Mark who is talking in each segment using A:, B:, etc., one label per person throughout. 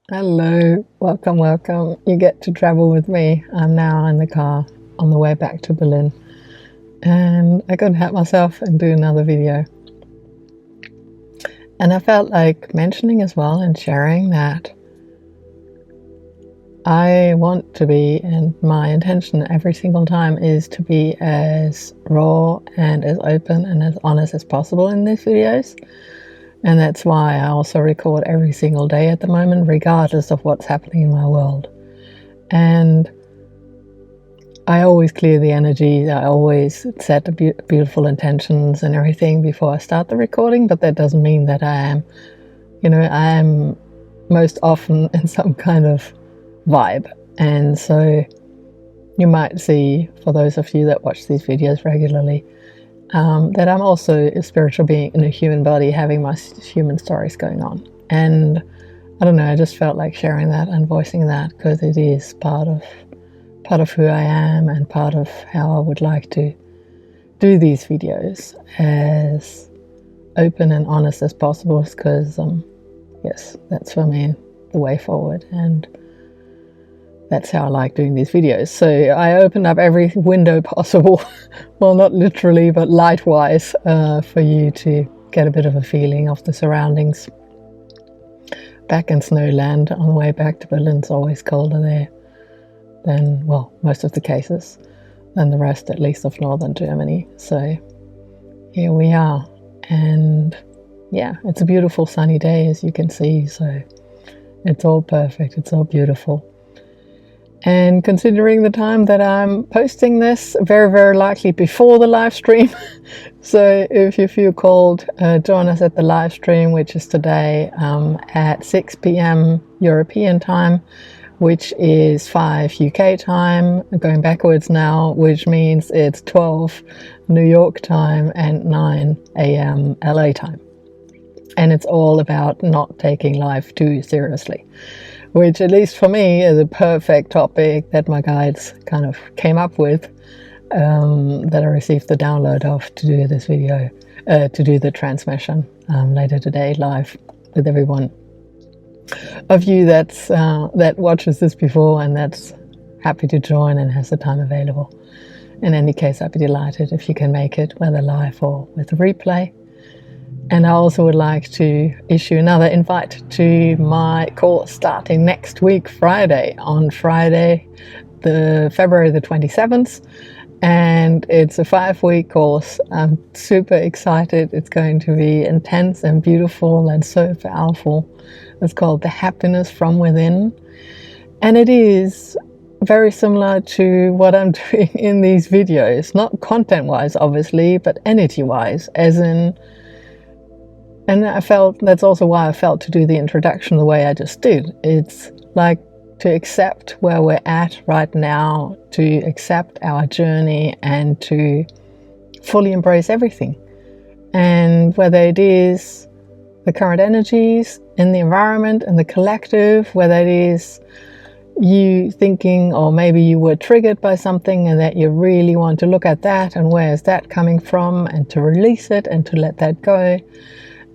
A: Hello, welcome. You get to travel with me. I'm now in the car on the way back to Berlin, and I couldn't help myself and do another video. And I felt like mentioning as well and sharing that I want to be, and my intention every single time is to be as raw and as open and as honest as possible in these videos. And that's why I also record every single day at the moment, regardless of what's happening in my world. And I always clear the energy. I always set the beautiful intentions and everything before I start the recording, but that doesn't mean that I am most often in some kind of vibe. And so you might see, for those of you that watch these videos regularly, that I'm also a spiritual being in a human body having my human stories going on. And I don't know, I just felt like sharing that and voicing that because it is part of who I am and part of how I would like to do these videos as open and honest as possible, because yes, that's for me the way forward, and that's how I like doing these videos. So I opened up every window possible, well, not literally, but light-wise, for you to get a bit of a feeling of the surroundings. Back in Snowland, on the way back to Berlin, it's always colder there than, well, most of the cases, than the rest, at least, of northern Germany. So here we are. And yeah, it's a beautiful sunny day, as you can see. So it's all perfect. It's all beautiful. And considering the time that I'm posting this, very, very likely before the live stream. So if you feel called, join us at the live stream, which is today at 6 p.m. European time, which is 5 UK time, going backwards now, which means it's 12 New York time and 9 a.m. LA time. And it's all about not taking life too seriously, which, at least for me, is a perfect topic that my guides kind of came up with, that I received the download of to do this video, to do the transmission later today live with everyone of you that watches this before and that's happy to join and has the time available. In any case, I'd be delighted if you can make it, whether live or with a replay. And I also would like to issue another invite to my course starting next week, Friday, on Friday, the February the 27th. And it's a 5-week course. I'm super excited. It's going to be intense and beautiful and so powerful. It's called The Happiness from Within. And it is very similar to what I'm doing in these videos, not content-wise, obviously, but energy-wise, as in. And I felt, that's also why I felt to do the introduction the way I just did. It's like to accept where we're at right now, to accept our journey, and to fully embrace everything. And whether it is the current energies in the environment and the collective, whether it is you thinking, or maybe you were triggered by something and that you really want to look at that and where is that coming from, and to release it and to let that go.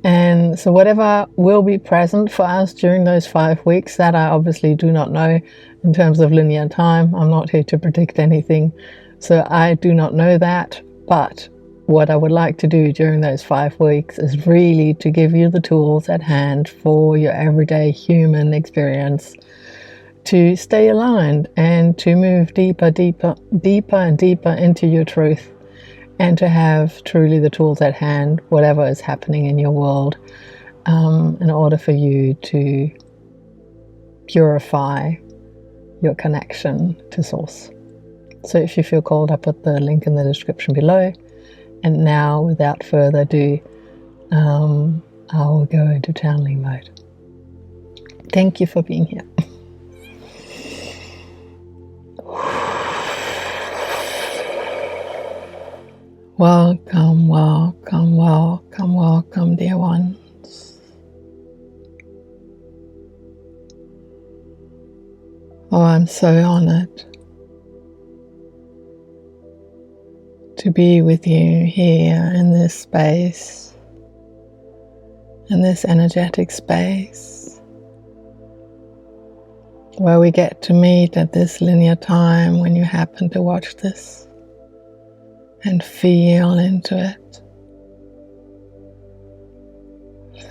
A: And so whatever will be present for us during those 5 weeks, that I obviously do not know in terms of linear time. I'm not here to predict anything, so I do not know that. But what I would like to do during those 5 weeks is really to give you the tools at hand for your everyday human experience, to stay aligned and to move deeper and deeper into your truth. And to have truly the tools at hand, whatever is happening in your world, in order for you to purify your connection to Source. So if you feel called, I put the link in the description below. And now, without further ado, I will go into channeling mode. Thank you for being here. Welcome, welcome, welcome, welcome, dear ones. Oh, I'm so honored to be with you here in this space, in this energetic space, where we get to meet at this linear time when you happen to watch this, and feel into it.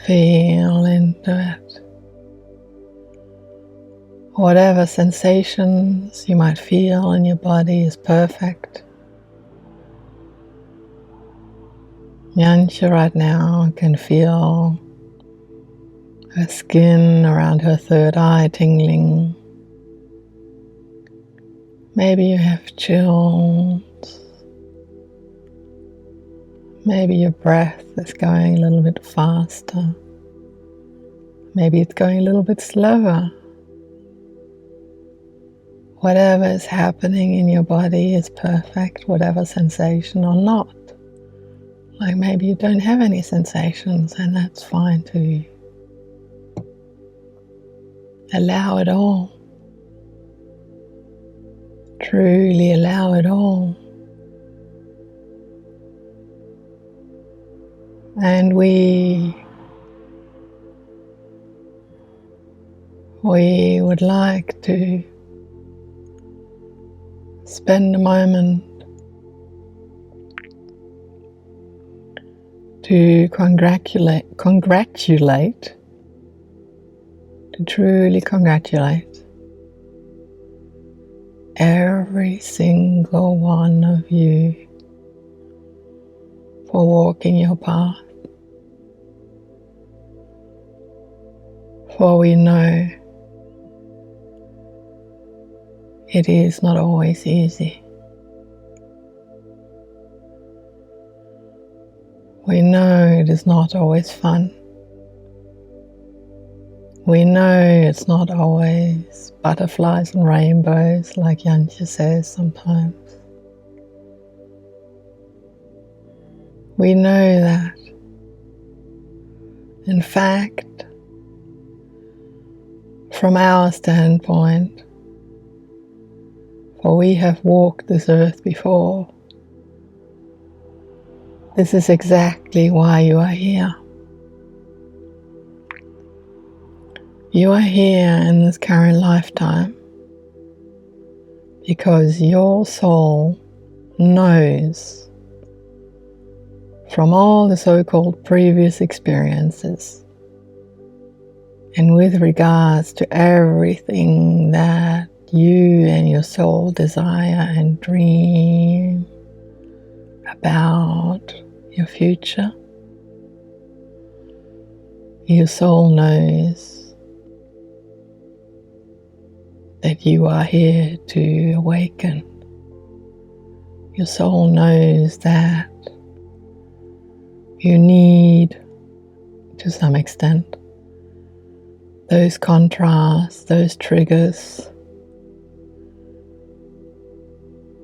A: Feel into it. Whatever sensations you might feel in your body is perfect. Jantje right now can feel her skin around her third eye tingling. Maybe you have chills. Maybe your breath is going a little bit faster. Maybe it's going a little bit slower. Whatever is happening in your body is perfect, whatever sensation or not. Like maybe you don't have any sensations, and that's fine too. Allow it all. Truly allow it all. And we would like to spend a moment to truly congratulate every single one of you for walking your path. For we know it is not always easy. We know it is not always fun. We know it's not always butterflies and rainbows, like Jantje says sometimes. We know that, in fact, from our standpoint, for we have walked this earth before, this is exactly why you are here. You are here in this current lifetime because your soul knows from all the so-called previous experiences, and with regards to everything that you and your soul desire and dream about your future, your soul knows that you are here to awaken. Your soul knows that you need, to some extent, those contrasts, those triggers,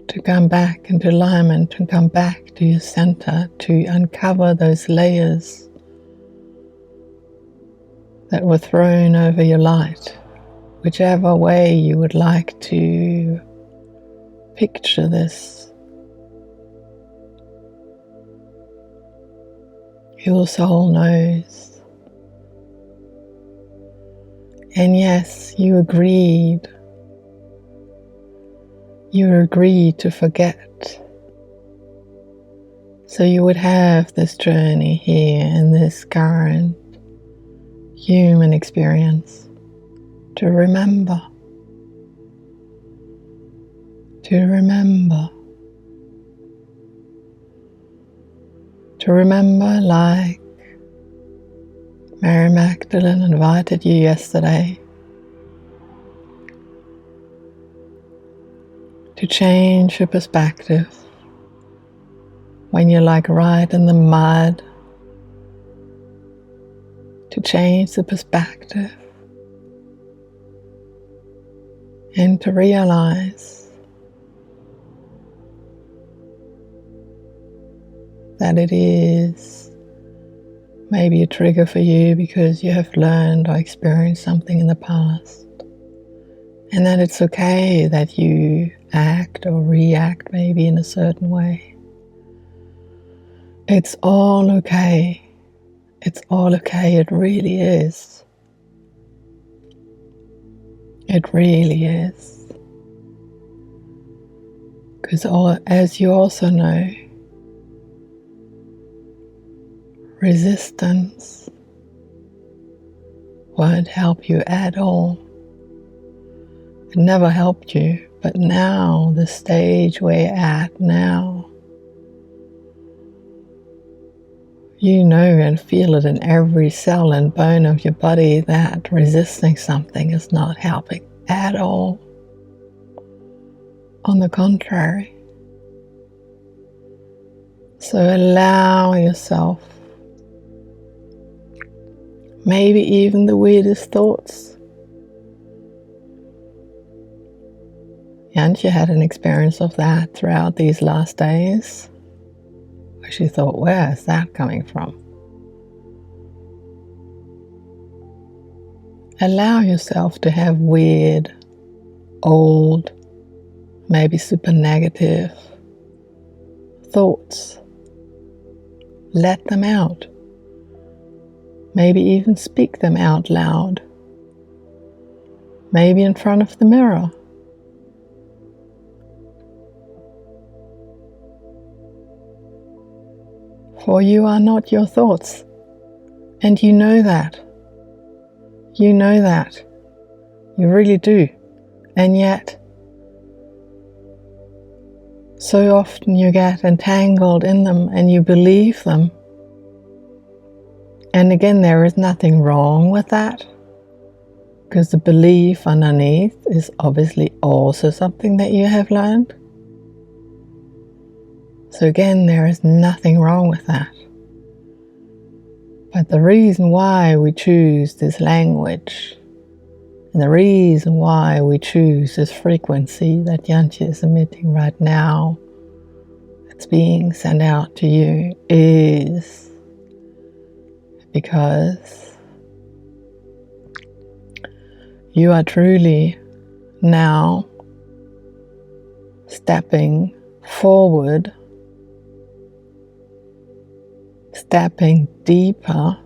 A: to come back into alignment, to come back to your center, to uncover those layers that were thrown over your light, whichever way you would like to picture this. Your soul knows. And yes, you agreed. You agreed to forget. So you would have this journey here in this current human experience to remember. To remember. To remember like Mary Magdalene invited you yesterday to change your perspective when you're like right in the mud, to change the perspective and to realize that it is maybe a trigger for you because you have learned or experienced something in the past, and that it's okay that you act or react maybe in a certain way. It's all okay. It's all okay. It really is. It really is. Because as you also know, resistance won't help you at all. It never helped you, but now, the stage where you're at now, you know and feel it in every cell and bone of your body that resisting something is not helping at all. On the contrary. So allow yourself, maybe even the weirdest thoughts. Jantje had an experience of that throughout these last days, where she thought, where is that coming from? Allow yourself to have weird, old, maybe super negative thoughts. Let them out. Maybe even speak them out loud. Maybe in front of the mirror. For you are not your thoughts. And you know that. You know that. You really do. And yet, so often you get entangled in them and you believe them. And again, there is nothing wrong with that, because the belief underneath is obviously also something that you have learned. So again, there is nothing wrong with that. But the reason why we choose this language, and the reason why we choose this frequency that Jantje is emitting right now, that's being sent out to you, is because you are truly now stepping forward, stepping deeper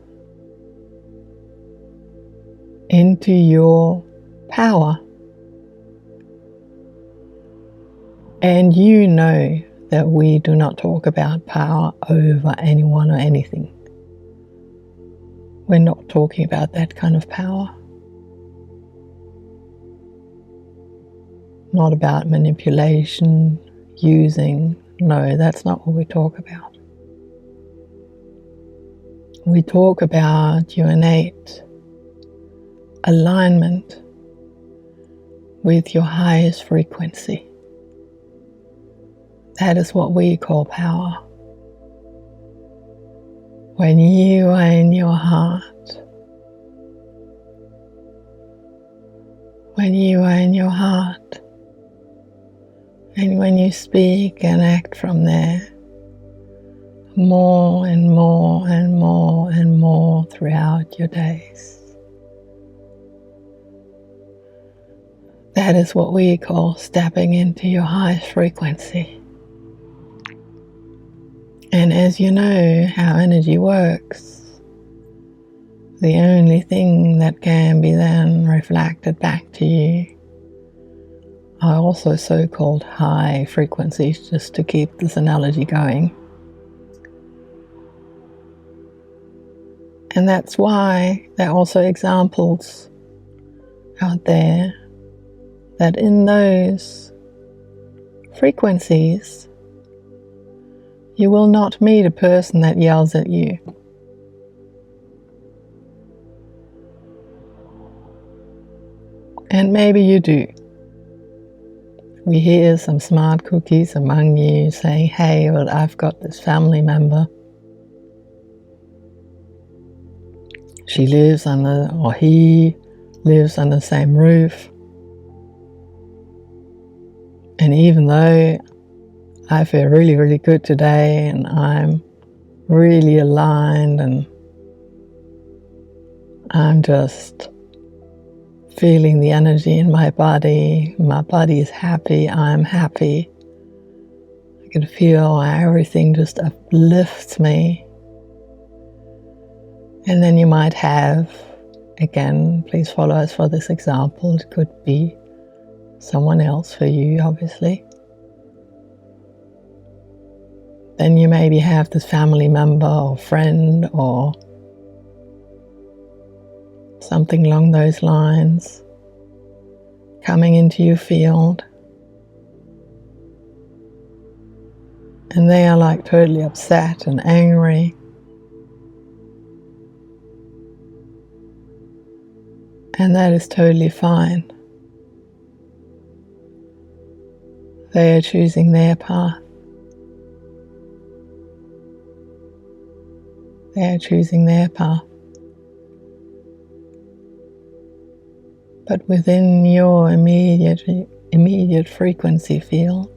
A: into your power. And you know that we do not talk about power over anyone or anything. We're not talking about that kind of power. Not about manipulation, using. No, that's not what we talk about. We talk about your innate alignment with your highest frequency. That is what we call power. When you are in your heart, when you are in your heart, and when you speak and act from there, more and more and more and more throughout your days. That is what we call stepping into your highest frequency. And as you know how energy works, the only thing that can be then reflected back to you are also so-called high frequencies, just to keep this analogy going. And that's why there are also examples out there that in those frequencies, you will not meet a person that yells at you. And maybe you do. We hear some smart cookies among you saying, hey, well, I've got this family member. She lives or he lives under the same roof. And even though I feel really, really good today and I'm really aligned and I'm just feeling the energy in my body is happy, I'm happy. I can feel how everything just uplifts me. And then you might have again, please follow us for this example. It could be someone else for you, obviously. Then you maybe have this family member or friend or something along those lines coming into your field. And they are like totally upset and angry. And that is totally fine. They are choosing their path. They are choosing their path. But within your immediate frequency field,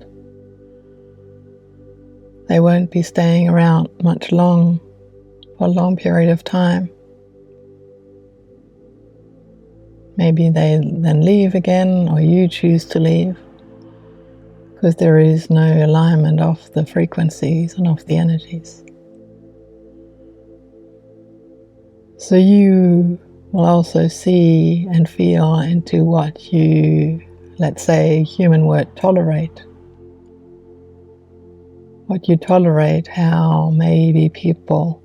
A: they won't be staying around for a long period of time. Maybe they then leave again, or you choose to leave, because there is no alignment of the frequencies and of the energies. So you will also see and feel into what you, let's say, human word, tolerate. What you tolerate, how maybe people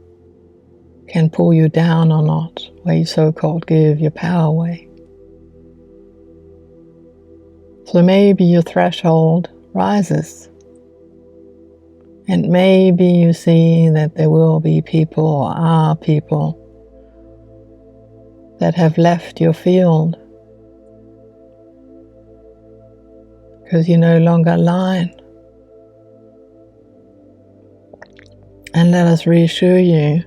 A: can pull you down or not, where you so-called give your power away. So maybe your threshold rises, and maybe you see that there will be people or are people that have left your field because you no longer align. And let us reassure you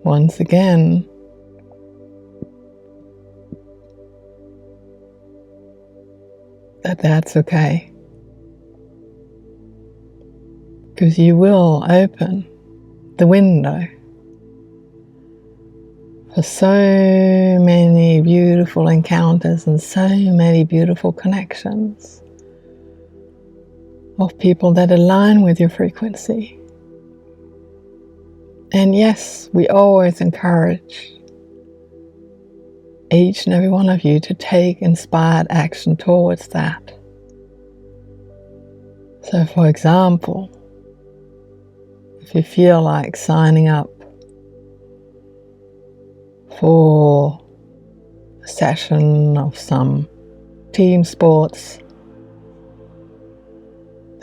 A: once again that that's okay, because you will open the window for so many beautiful encounters and so many beautiful connections of people that align with your frequency. And yes, we always encourage each and every one of you to take inspired action towards that. So for example, if you feel like signing up for a session of some team sports,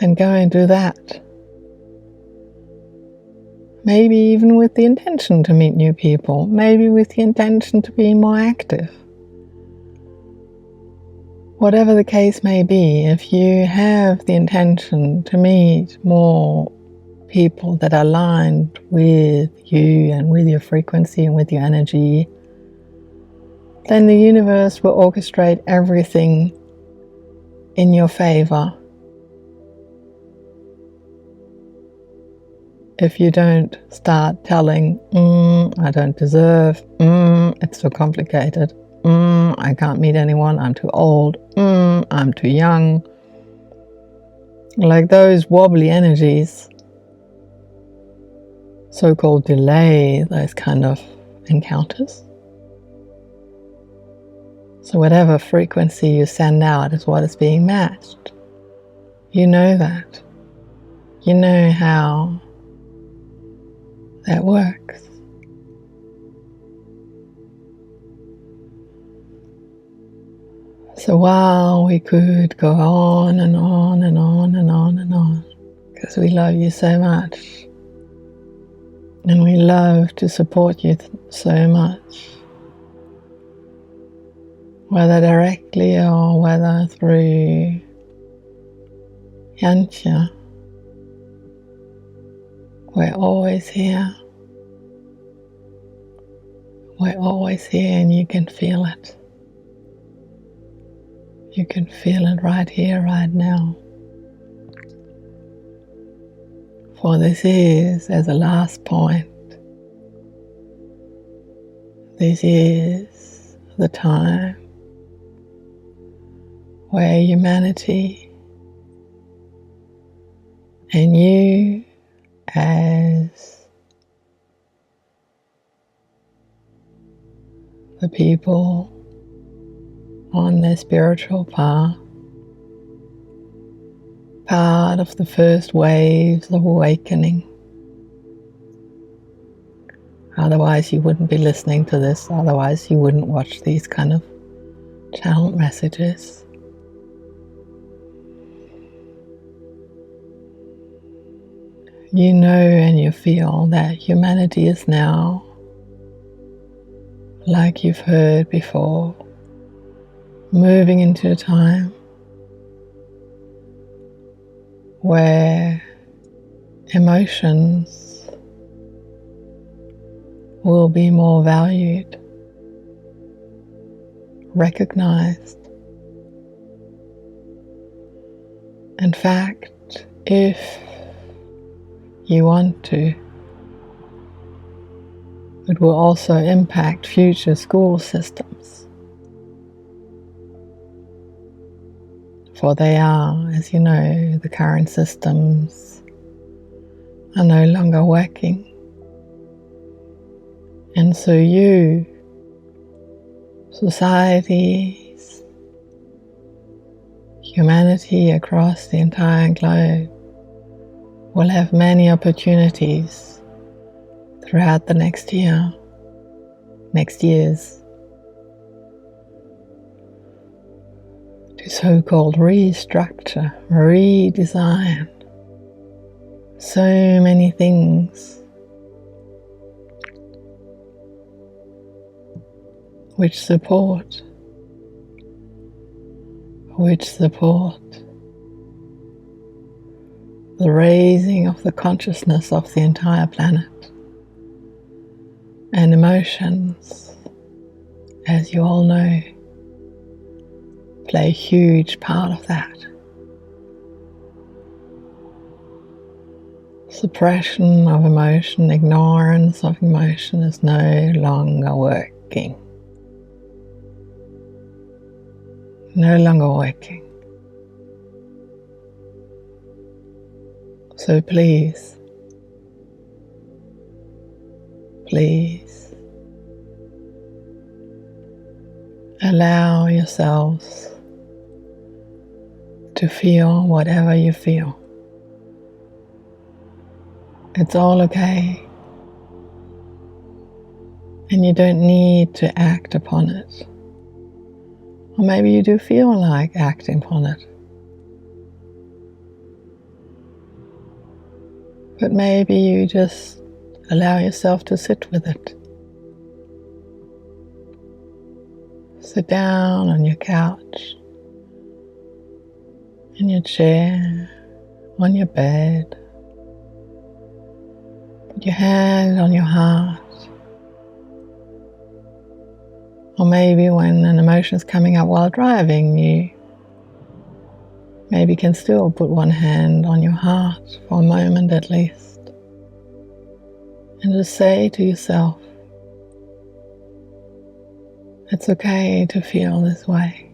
A: then go and do that. Maybe even with the intention to meet new people, maybe with the intention to be more active. Whatever the case may be, if you have the intention to meet more people that are aligned with you and with your frequency and with your energy, then the universe will orchestrate everything in your favor. If you don't start telling, I don't deserve, it's so complicated, I can't meet anyone, I'm too old, I'm too young, like those wobbly energies, so-called delay those kind of encounters. So whatever frequency you send out is what is being matched. You know that. You know how that works. So while we could go on and on and on and on and on, because we love you so much, and we love to support you so much, whether directly or whether through Jantje, we're always here. We're always here, and you can feel it. You can feel it right here, right now. For this is, as a last point, this is the time where humanity and you as the people on their spiritual path, part of the first waves of awakening. Otherwise you wouldn't be listening to this, otherwise you wouldn't watch these kind of channeled messages. You know and you feel that humanity is now, like you've heard before, moving into a time where emotions will be more valued, recognized. In fact, if you want to, it will also impact future school systems. For they are, as you know, the current systems are no longer working. And so you, societies, humanity across the entire globe will have many opportunities throughout the next years, to so-called restructure, redesign so many things which support the raising of the consciousness of the entire planet. And emotions, as you all know, play a huge part of that. Suppression of emotion, ignorance of emotion is no longer working. No longer working. So please, allow yourselves to feel whatever you feel. It's all okay. And you don't need to act upon it. Or maybe you do feel like acting upon it. But maybe you just allow yourself to sit with it. Sit down on your couch, in your chair, on your bed. Put your hand on your heart. Or maybe when an emotion is coming up while driving, you maybe can still put one hand on your heart for a moment at least. And just say to yourself, it's okay to feel this way.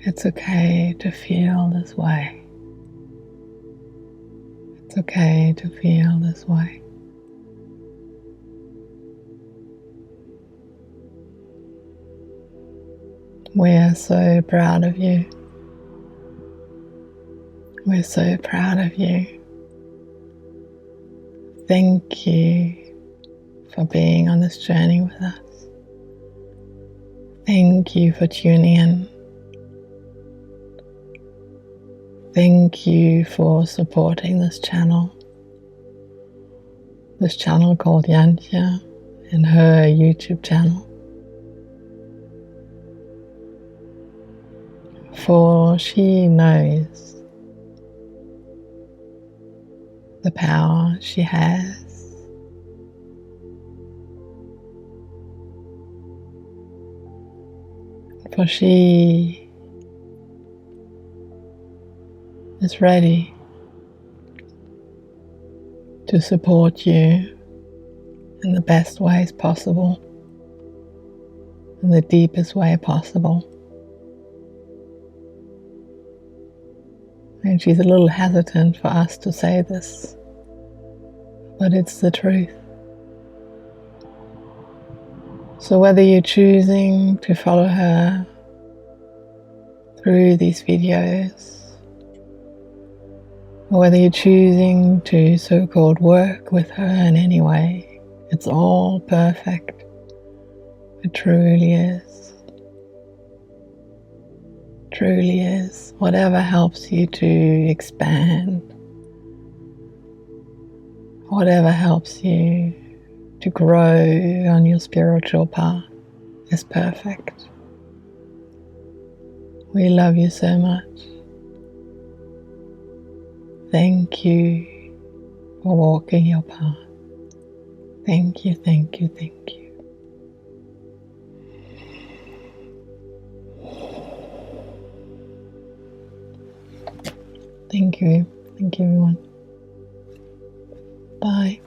A: It's okay to feel this way. It's okay to feel this way. We are so proud of you. We're so proud of you. Thank you for being on this journey with us. Thank you for tuning in. Thank you for supporting this channel called Jantje and her YouTube channel. For she knows the power she has. For she is ready to support you in the best ways possible, in the deepest way possible. And she's a little hesitant for us to say this, but it's the truth. So whether you're choosing to follow her through these videos, or whether you're choosing to so-called work with her in any way, it's all perfect. It truly is. Truly is. Whatever helps you to expand, whatever helps you to grow on your spiritual path is perfect. We love you so much. Thank you for walking your path. Thank you, thank you, thank you. Thank you. Thank you, everyone. Bye.